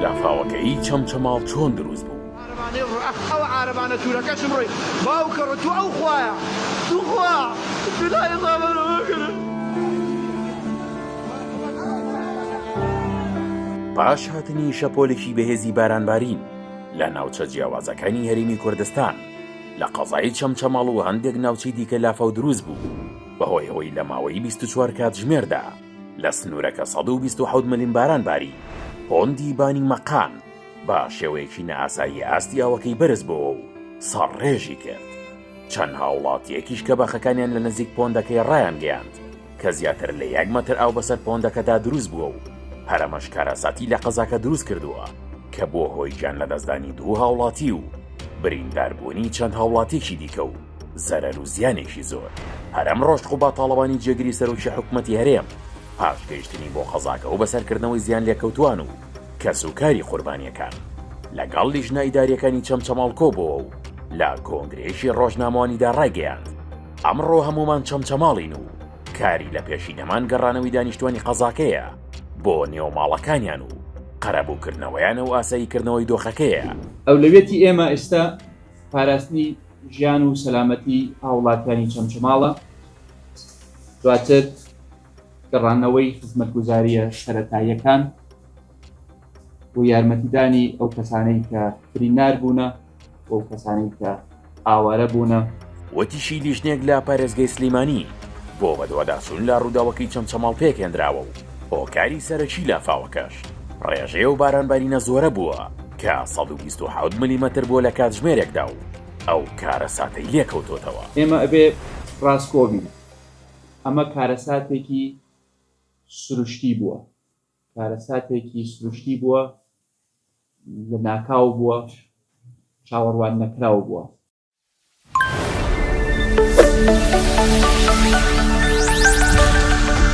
لافاوەکەی چەمچەماڵ چۆن دروست بوو. ئەو عارەبانە توورەکەشم ڕۆی باوکە ڕۆ تو ئەو خوایە توخوا دلای غابەرەوەکردن. پاش هاتنی شەپۆلێکی بەهێزی بارانبارین لە ناوچە جیاوازەکانی هەرێمی کوردستان لە قەزای چەمچەماڵ و هەندێک ناوچەی دیکە لافاو دروست بوو بەهۆی ئەوەی لە ماوەی 24 کاتژمێردا لە سنوورەکە 127 ملم بارانباری هۆندی بانی مەقان بە شێوەیەکی نەئاسایی ئاستی ئاوەکەی بەرز بووە و سەرڕێژی کرد. چەند هاوڵاتیەکیش کە بەخەکانیان لە نزیک پۆندەکەی ڕایان گەیاند کە زیاتر لە 1 مەتر ئاو بەسەر پۆندەکەدا دروست بووە و هەرەمەش کارەساتی لە قەزاکە دروست کردووە کە بۆ هۆی گیان لەدەستدانی 2 هاوڵاتی و برینداربوونی چەند هاوڵاتێکی دیکە و زەرەر و زیانێکی زۆر. هەرەم ڕۆژقوبە تاڵەبانی جێگیری سەرۆکی حکوومەتی هەرێم پاش گەیشتنی بۆ قەزاکە و بەسەرکردنەوەی زیان لێکەوتوان و کەسوکاری قوربانیەکان لەگەڵ لیژنە ئیداریەکانی چەمچەماڵ کۆبووە و لە کۆنگرێشی ڕۆژنامەوانیدا ڕایگەیاند ئەمڕۆ هەمومان چەمچەماڵین و کاری لە پێشینەمان گەڕانەوەی دانیشتوانی قەزاکەیە بۆ نێوماڵەکانیان و قەرەبووکردنەوەیان و ئاساییکردنەوەی دۆخەکەیە. ئەولەوێتی ئێمە ئێستا پاراستنی ژیان و سەلامەتی هاوڵاتیانی چەمچەماڵە، دواتر گەڕانەوەی خزمەتگوزاریە سەرەتاییەکان بۆ یارمەتیدانی ئەو کەسانەی کە بریندار بوونە بۆ ئەو کەسانەی کە ئاوارە بوونە. وەتیشی لیژنێک لە پارێزگای سلەیمانی بۆ بەدواداچوون لە ڕووداوەکەی چەمچەماڵ پێکهێنراوە و هۆکاری سەرەکی لافاوەکەش ڕێژەیە و بارانبارینە زۆرە بووە کە 127 ملیمەتر بۆ لە کاتژمێرێکدا و ئەو کارەساتەی لێکەوتۆتەوە. ئێمە ئەبێ ڕاستکۆبین، ئەمە کارەساتێکی سروشتی بووە، کارەساتێکی سروشتی بووە، لە ناکاو بووە، چاوەڕوان نەکراو بووە.